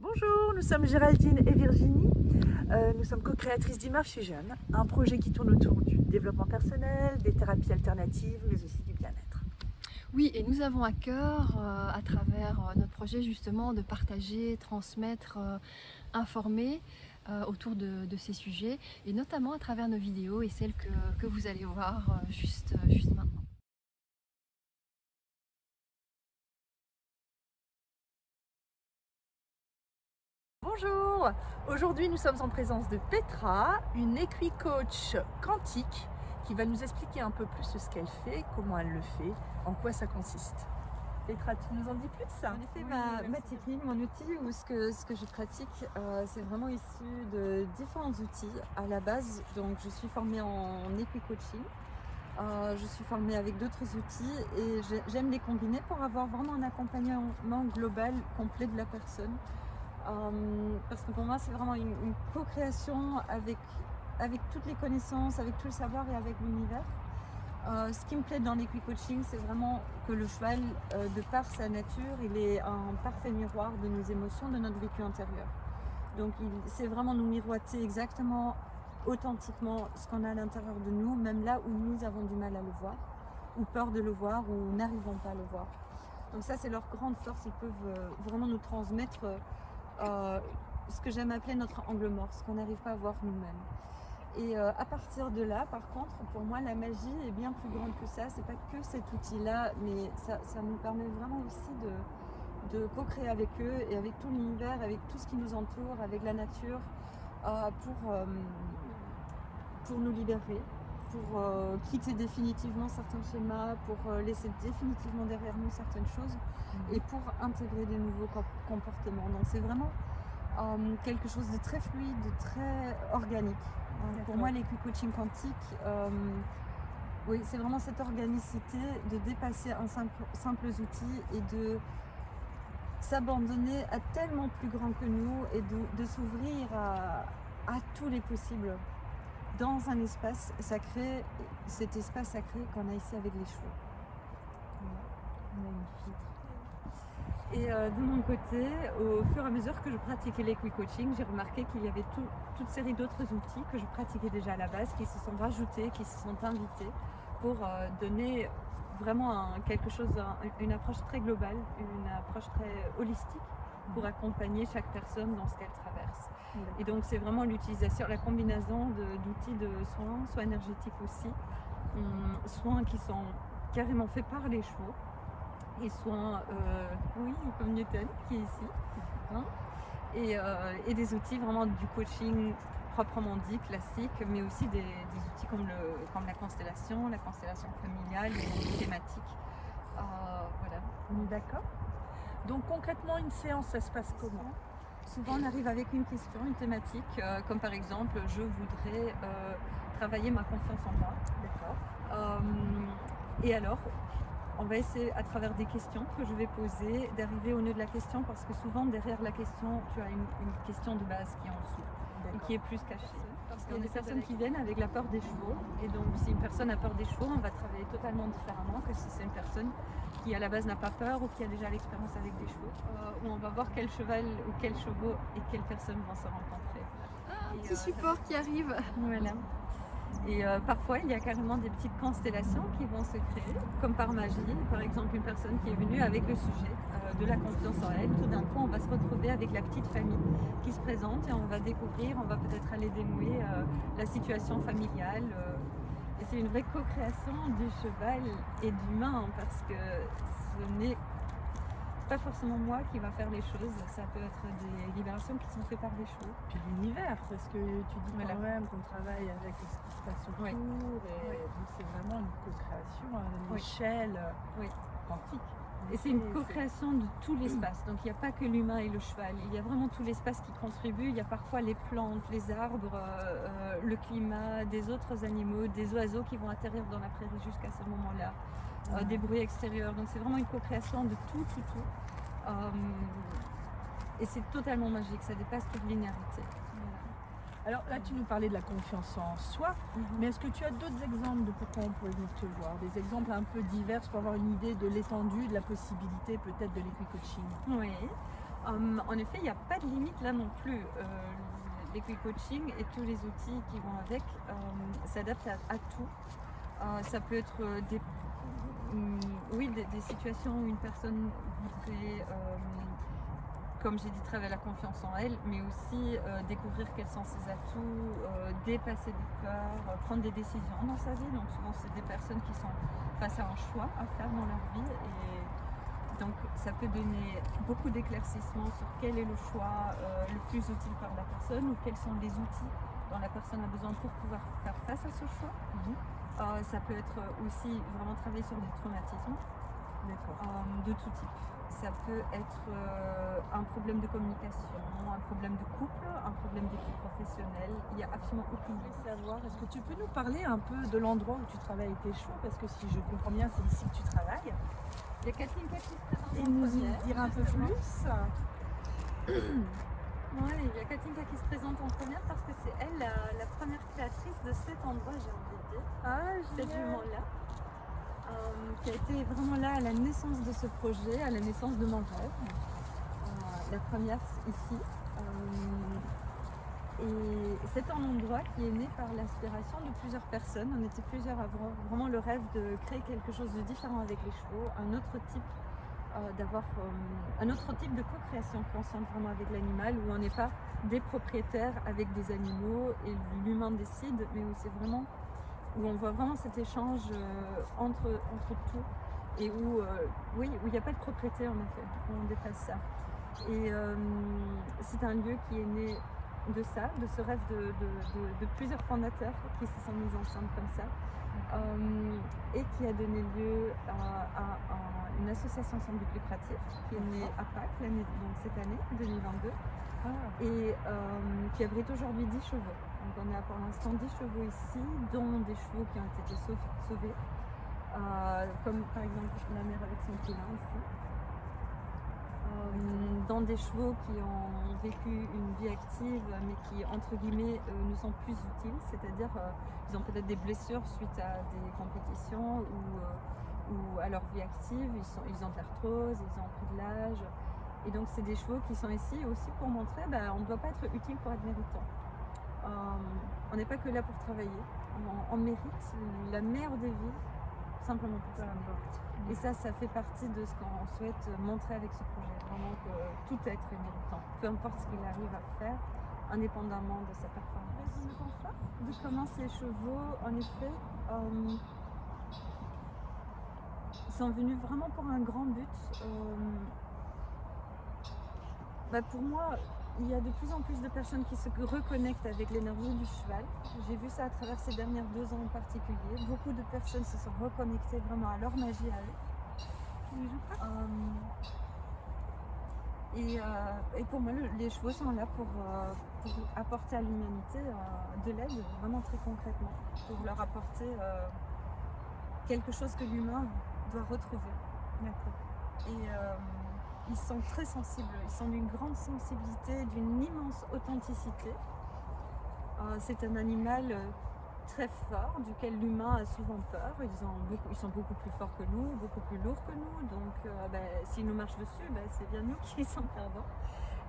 Bonjour, nous sommes Géraldine et Virginie. Nous sommes co-créatrices d'Immerve Fusion, un projet qui tourne autour du développement personnel, des thérapies alternatives, mais aussi du bien-être. Oui, et nous avons à cœur, à travers notre projet justement, de partager, transmettre, informer autour de ces sujets, et notamment à travers nos vidéos et celles que vous allez voir juste maintenant. Bonjour, aujourd'hui nous sommes en présence de Petra, une équi-coach quantique qui va nous expliquer un peu plus ce qu'elle fait, comment elle le fait, en quoi ça consiste. Petra, tu nous en dis plus? En effet, ma technique, mon outil ou ce que je pratique, c'est vraiment issu de différents outils à la base. Donc, je suis formée en équi-coaching. Je suis formée avec d'autres outils et j'aime les combiner pour avoir vraiment un accompagnement global, complet de la personne. Parce que pour moi, c'est vraiment une co-création avec toutes les connaissances, avec tout le savoir et avec l'univers. Ce qui me plaît dans l'équi-coaching, c'est vraiment que le cheval, de par sa nature, il est un parfait miroir de nos émotions, de notre vécu intérieur. Donc c'est vraiment nous miroiter exactement, authentiquement, ce qu'on a à l'intérieur de nous, même là où nous avons du mal à le voir, ou peur de le voir, ou n'arrivons pas à le voir. Donc ça, c'est leur grande force, ils peuvent vraiment nous transmettre ce que j'aime appeler notre angle mort, ce qu'on n'arrive pas à voir nous-mêmes. Et à partir de là, par contre, pour moi, la magie est bien plus grande que ça. C'est pas que cet outil-là, mais ça nous permet vraiment aussi de co-créer avec eux et avec tout l'univers, avec tout ce qui nous entoure, avec la nature, pour nous libérer, pour quitter définitivement certains schémas, pour laisser définitivement derrière nous certaines choses et pour intégrer des nouveaux comportements. Donc c'est vraiment quelque chose de très fluide, de très organique. Pour moi, l'équi-coaching quantique, oui, c'est vraiment cette organicité de dépasser un simples outils et de s'abandonner à tellement plus grand que nous et de s'ouvrir à tous les possibles dans un espace sacré, cet espace sacré qu'on a ici avec les chevaux. Magnifique. Et de mon côté, au fur et à mesure que je pratiquais l'équi-coaching, j'ai remarqué qu'il y avait toute série d'autres outils que je pratiquais déjà à la base, qui se sont rajoutés, qui se sont invités pour donner vraiment quelque chose, une approche très globale, une approche très holistique pour accompagner chaque personne dans ce qu'elle traverse. Et donc c'est vraiment l'utilisation, la combinaison d'outils de soins, soins énergétiques aussi, soins qui sont carrément faits par les chevaux, et soins, oui, comme Newton qui est ici, hein, et des outils vraiment du coaching proprement dit, classique, mais aussi des outils comme la constellation familiale, les thématiques. Voilà. D'accord. Donc concrètement, une séance, ça se passe comment? Souvent on arrive avec une question, une thématique, comme par exemple je voudrais travailler ma confiance en moi. D'accord. Et alors on va essayer à travers des questions que je vais poser d'arriver au nœud de la question, parce que souvent derrière la question tu as une question de base qui est en dessous et qui est plus cachée. Parce qu'il y a des personnes qui viennent avec la peur des chevaux, et donc si une personne a peur des chevaux, on va travailler totalement différemment que si c'est une personne qui à la base n'a pas peur ou qui a déjà l'expérience avec des chevaux, où on va voir quel cheval ou quels chevaux et quelles personnes vont se rencontrer. Un petit support qui arrive. Voilà. Et parfois il y a carrément des petites constellations qui vont se créer, comme par magie. Par exemple, une personne qui est venue avec le sujet de la confiance en elle, tout d'un coup on va se retrouver avec la petite famille qui se présente et on va découvrir, on va peut-être aller dénouer la situation familiale. Et c'est une vraie co-création du cheval et de l'humain, parce que ce n'est pas forcément moi qui va faire les choses, ça peut être des libérations qui sont faites par les chevaux. Puis l'univers, parce que tu dis Voilà. quand même qu'on travaille avec ce qui se passe autour, Oui. et Oui. donc c'est vraiment une co-création à Oui. l'échelle Oui. quantique. Et c'est une co-création de tout l'espace, donc il n'y a pas que l'humain et le cheval, il y a vraiment tout l'espace qui contribue. Il y a parfois les plantes, les arbres, le climat, des autres animaux, des oiseaux qui vont atterrir dans la prairie jusqu'à ce moment-là, des bruits extérieurs. Donc c'est vraiment une co-création de tout. Et c'est totalement magique, ça dépasse toute linéarité. Alors là, tu nous parlais de la confiance en soi, mais est-ce que tu as d'autres exemples de pourquoi on peut venir te voir? Des exemples un peu divers pour avoir une idée de l'étendue, de la possibilité peut-être de l'équi-coaching? Oui. En effet, il n'y a pas de limite là non plus. L'équi-coaching et tous les outils qui vont avec s'adaptent à tout. Ça peut être des situations où une personne voudrait, comme j'ai dit, travailler la confiance en elle, mais aussi découvrir quels sont ses atouts, dépasser des peurs, prendre des décisions dans sa vie. Donc souvent, c'est des personnes qui sont face à un choix à faire dans leur vie. Et donc ça peut donner beaucoup d'éclaircissements sur quel est le choix le plus utile par la personne ou quels sont les outils dont la personne a besoin pour pouvoir faire face à ce choix. Ça peut être aussi vraiment travailler sur des traumatismes de tout type. Ça peut être un problème de communication, un problème de couple, un problème d'équipe professionnelle. Il n'y a absolument aucune idée. Savoir, est-ce que tu peux nous parler un peu de l'endroit où tu travailles avec tes chevaux? Parce que si je comprends bien, c'est ici que tu travailles. Il y a Katinka qui se présente Et en nous première. y dire un peu plus. Ouais, il y a Katinka qui se présente en première parce que c'est elle la première créatrice de cet endroit, j'ai envie de dire. Cette jument-là. Qui a été vraiment là à la naissance de ce projet, à la naissance de mon rêve. La première ici. Et c'est un endroit qui est né par l'inspiration de plusieurs personnes. On était plusieurs à avoir vraiment le rêve de créer quelque chose de différent avec les chevaux, un autre type un autre type de co-création consciente vraiment avec l'animal, où on n'est pas des propriétaires avec des animaux et l'humain décide, mais où c'est vraiment où on voit vraiment cet échange entre tout et où il n'y a pas de propriété en effet, on dépasse ça. Et c'est un lieu qui est né de ça, de ce rêve de plusieurs fondateurs qui se sont mis ensemble comme ça, et qui a donné lieu à une association sans but lucratif qui est née à Pâques donc cette année, 2022, et qui abrite aujourd'hui 10 chevaux. Donc on a pour l'instant 10 chevaux ici, dont des chevaux qui ont été sauvés, comme par exemple la mère avec son poulain ici. Dans des chevaux qui ont vécu une vie active mais qui entre guillemets nous sont plus utiles, c'est-à-dire ils ont peut-être des blessures suite à des compétitions ou à leur vie active, ils ont de l'arthrose, ils ont pris de l'âge, et donc c'est des chevaux qui sont ici aussi pour montrer on ne doit pas être utile pour être méritant. On n'est pas que là pour travailler, on mérite la meilleure des vies simplement pour ça. Et ça fait partie de ce qu'on souhaite montrer avec ce projet. Vraiment que tout être est méritant, peu importe ce qu'il arrive à faire, indépendamment de sa performance. De comment ces chevaux, en effet, sont venus vraiment pour un grand but. Pour moi, il y a de plus en plus de personnes qui se reconnectent avec l'énergie du cheval. J'ai vu ça à travers ces dernières 2 ans en particulier. Beaucoup de personnes se sont reconnectées vraiment à leur magie à eux. Et pour moi, les chevaux sont là pour apporter à l'humanité de l'aide, vraiment très concrètement, pour leur apporter quelque chose que l'humain doit retrouver. Et ils sont très sensibles, ils sont d'une grande sensibilité, d'une immense authenticité. C'est un animal très fort, duquel l'humain a souvent peur. Ils sont beaucoup plus forts que nous, beaucoup plus lourds que nous, donc s'ils nous marchent dessus, c'est bien nous qui sommes perdants.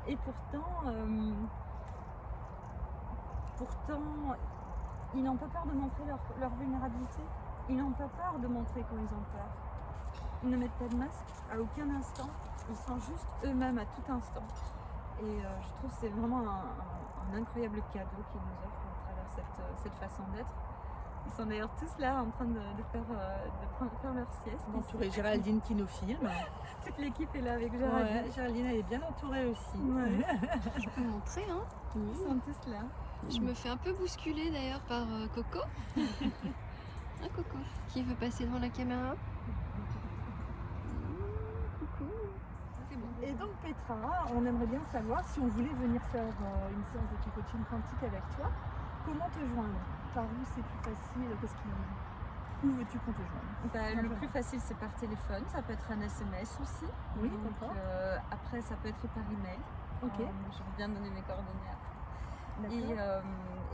Et pourtant, ils n'ont pas peur de montrer leur vulnérabilité, ils n'ont pas peur de montrer quand ils ont peur. Ils ne mettent pas de masque à aucun instant, ils sont juste eux-mêmes à tout instant. Et je trouve que c'est vraiment un incroyable cadeau qu'ils nous offrent à travers cette façon d'être. Ils sont d'ailleurs tous là en train de faire leur sieste. Entourée Géraldine qui nous filme. Toute l'équipe est là avec Géraldine. Ouais, Géraldine elle est bien entourée aussi. Ouais. Je peux montrer, hein. Ils sont tous là. Je me fais un peu bousculer d'ailleurs par Coco. Un Coco qui veut passer devant la caméra. Et donc Petra, on aimerait bien savoir si on voulait venir faire une séance de coaching quantique avec toi, comment te joindre? Par où c'est plus facile? Où veux-tu qu'on te joigne? Le plus facile c'est par téléphone, ça peut être un SMS aussi. Oui, donc, d'accord. après ça peut être par email. Ok. Je vais bien donner mes coordonnées après.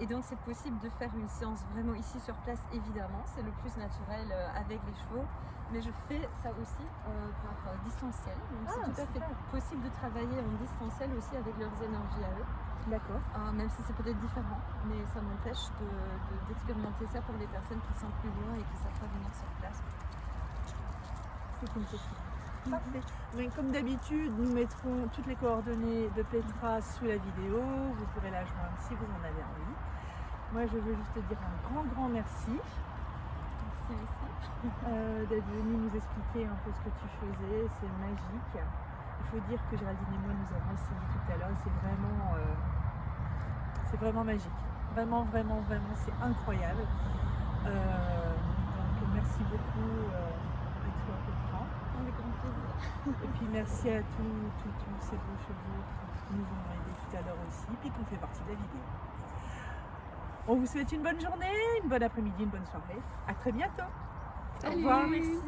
Et donc c'est possible de faire une séance vraiment ici sur place, évidemment, c'est le plus naturel avec les chevaux, mais je fais ça aussi par distanciel, donc c'est tout à fait possible de travailler en distanciel aussi avec leurs énergies à eux. D'accord. Même si c'est peut-être différent, mais ça m'empêche d'expérimenter ça pour les personnes qui sont plus loin et qui ne savent pas venir sur place. C'est une technique. Parfait. Mais comme d'habitude, nous mettrons toutes les coordonnées de Petra sous la vidéo. Vous pourrez la joindre si vous en avez envie. Moi, je veux juste te dire un grand merci. Merci aussi. D'être venu nous expliquer un peu ce que tu faisais. C'est magique. Il faut dire que Géraldine et moi, nous avons essayé tout à l'heure. C'est vraiment magique. Vraiment, c'est incroyable. Donc, merci beaucoup à toi, Petra. Avec grand plaisir. Et puis merci à tous ces beaux chevaux qui nous ont aidés tout à l'heure aussi, puis qui ont fait partie de la vidéo. On vous souhaite une bonne journée, une bonne après-midi, une bonne soirée. À très bientôt. Au revoir. Merci.